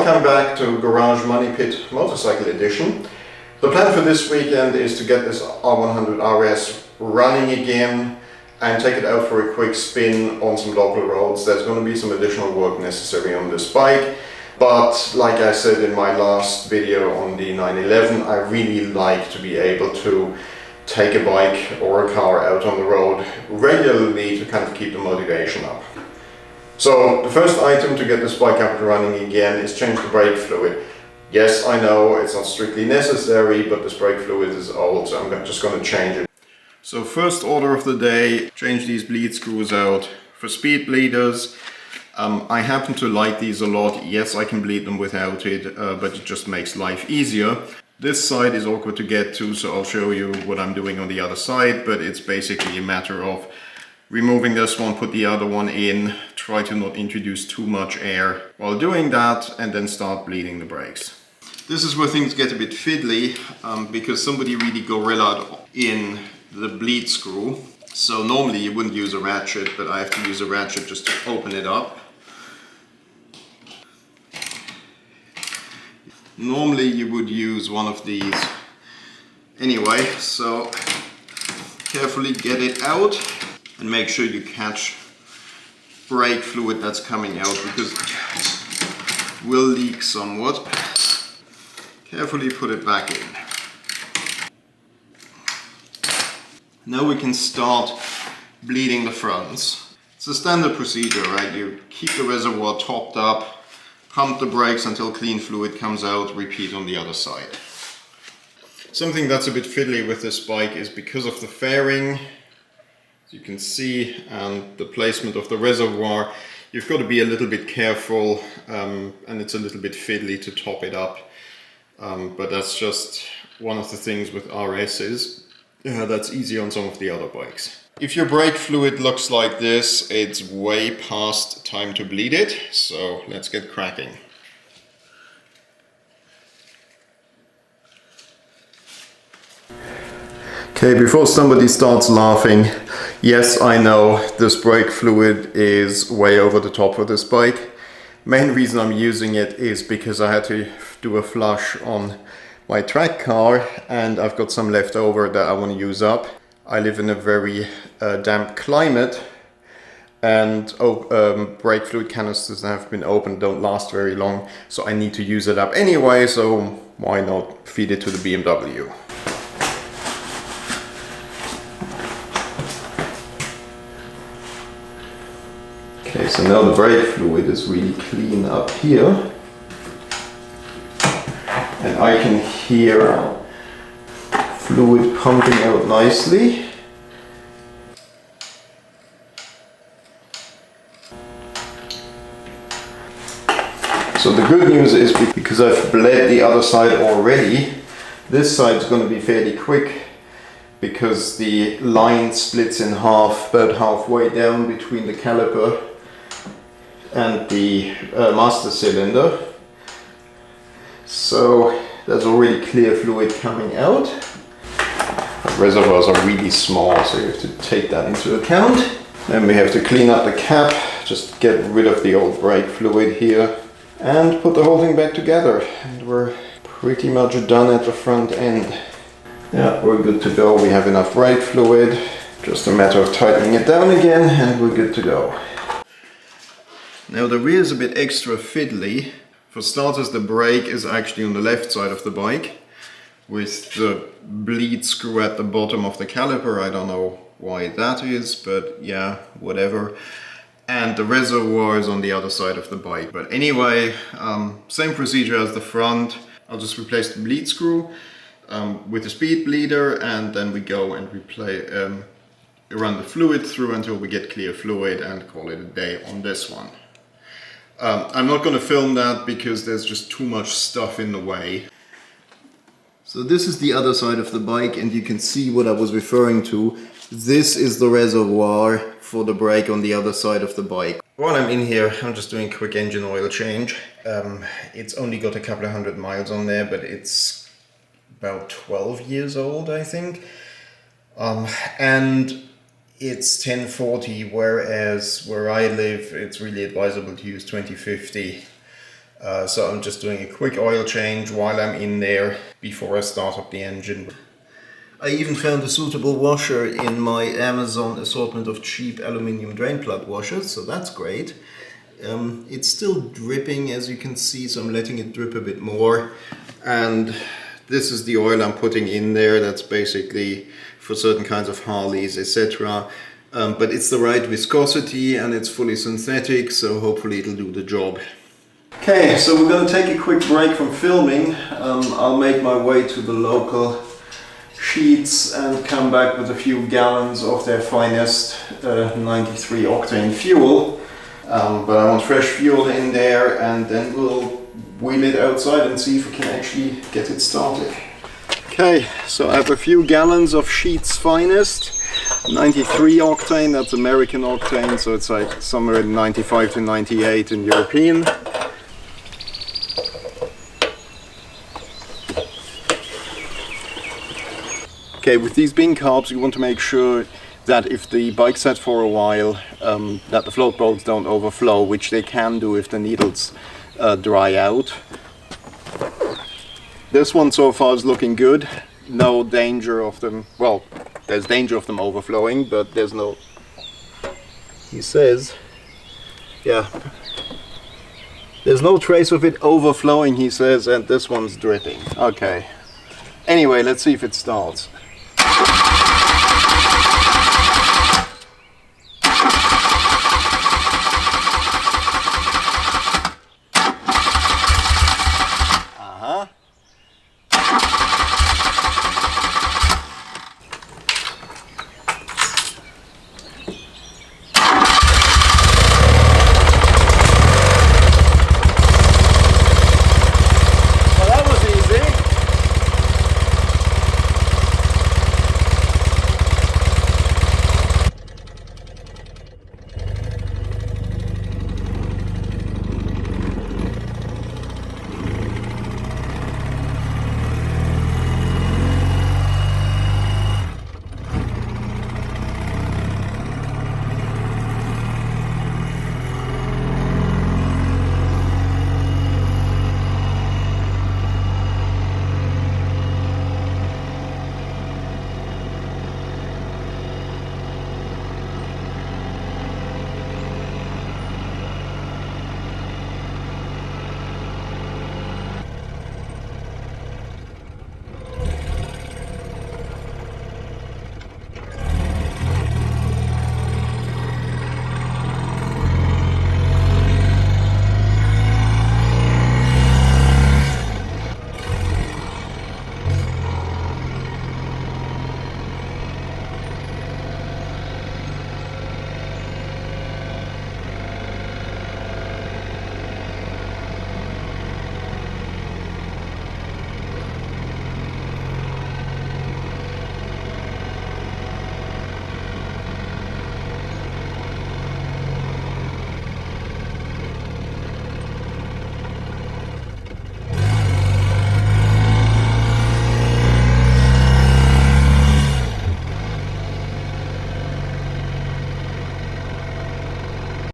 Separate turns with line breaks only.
Welcome back to Garage Money Pit Motorcycle Edition. The plan for this weekend is to get this R100RS running again and take it out for a quick spin on some local roads. There's going to be some additional work necessary on this bike, but like I said in my last video on the 911, I really like to be able to take a bike or a car out on the road regularly to kind of keep the motivation up. So the first item to get this bike up and running again is change the brake fluid. Yes, I know it's not strictly necessary, but this brake fluid is old, so I'm just going to change it. So first order of the day, change these bleed screws out. For speed bleeders, I happen to like these a lot. Yes, I can bleed them without it, but it just makes life easier. This side is awkward to get to, so I'll show you what I'm doing on the other side, but it's basically a matter of removing this one, put the other one in, try to not introduce too much air while doing that, and then start bleeding the brakes. This is where things get a bit fiddly, because somebody really gorillaed in the bleed screw. So normally you wouldn't use a ratchet, but I have to use a ratchet just to open it up. Normally you would use one of these anyway, so carefully get it out and make sure you catch brake fluid that's coming out, because it will leak somewhat. Carefully put it back in. Now we can start bleeding the fronts. It's a standard procedure, right? You keep the reservoir topped up, pump the brakes until clean fluid comes out, repeat on the other side. Something that's a bit fiddly with this bike is because of the fairing, as you can see, and the placement of the reservoir, you've got to be a little bit careful, and it's a little bit fiddly to top it up. But that's just one of the things with RSs that's easy on some of the other bikes. If your brake fluid looks like this, it's way past time to bleed it, so let's get cracking. Okay, before somebody starts laughing, yes, I know this brake fluid is way over the top for this bike. Main reason I'm using it is because I had to do a flush on my track car and I've got some left over that I want to use up. I live in a very damp climate, and brake fluid canisters that have been opened don't last very long, so I need to use it up anyway, so why not feed it to the BMW. Okay, so now the brake fluid is really clean up here, and I can hear fluid pumping out nicely. So the good news is, because I've bled the other side already, this side is going to be fairly quick, because the line splits in half about halfway down between the caliper and the master cylinder. So there's already clear fluid coming out. The reservoirs are really small, so you have to take that into account. Then we have to clean up the cap, just get rid of the old brake fluid here and put the whole thing back together. And we're pretty much done at the front end. Yeah, we're good to go. We have enough brake fluid. Just a matter of tightening it down again and we're good to go. Now the rear is a bit extra fiddly. For starters, the brake is actually on the left side of the bike, with the bleed screw at the bottom of the caliper. I don't know why that is, but yeah, whatever. And the reservoir is on the other side of the bike. But anyway, same procedure as the front. I'll just replace the bleed screw with the speed bleeder, and then we go and run the fluid through until we get clear fluid and call it a day on this one. I'm not going to film that because there's just too much stuff in the way. So this is the other side of the bike, and you can see what I was referring to. This is the reservoir for the brake on the other side of the bike. While I'm in here, I'm just doing a quick engine oil change. It's only got a couple of 100 miles on there, but it's about 12 years old, I think. And it's 1040, whereas where I live, it's really advisable to use 2050. So I'm just doing a quick oil change while I'm in there before I start up the engine. I even found a suitable washer in my Amazon assortment of cheap aluminium drain plug washers, so that's great. It's still dripping, as you can see, so I'm letting it drip a bit more. And this is the oil I'm putting in there. That's basically for certain kinds of Harleys, etc. But it's the right viscosity and it's fully synthetic, so hopefully it'll do the job. Okay, so we're going to take a quick break from filming. I'll make my way to the local Sheets and come back with a few gallons of their finest 93 octane fuel. But I want fresh fuel in there, and then we'll wheel it outside and see if we can actually get it started. Okay, so I have a few gallons of Sheets finest. 93 octane, that's American octane, so it's like somewhere in 95 to 98 in European. Okay, with these bean carbs you want to make sure that if the bike's set for a while, that the float bolts don't overflow, which they can do if the needles dry out. This one so far is looking good. No danger of them, well, there's danger of them overflowing, but there's no, he says, yeah, there's no trace of it overflowing, he says, and this one's dripping. Okay, anyway, let's see if it starts.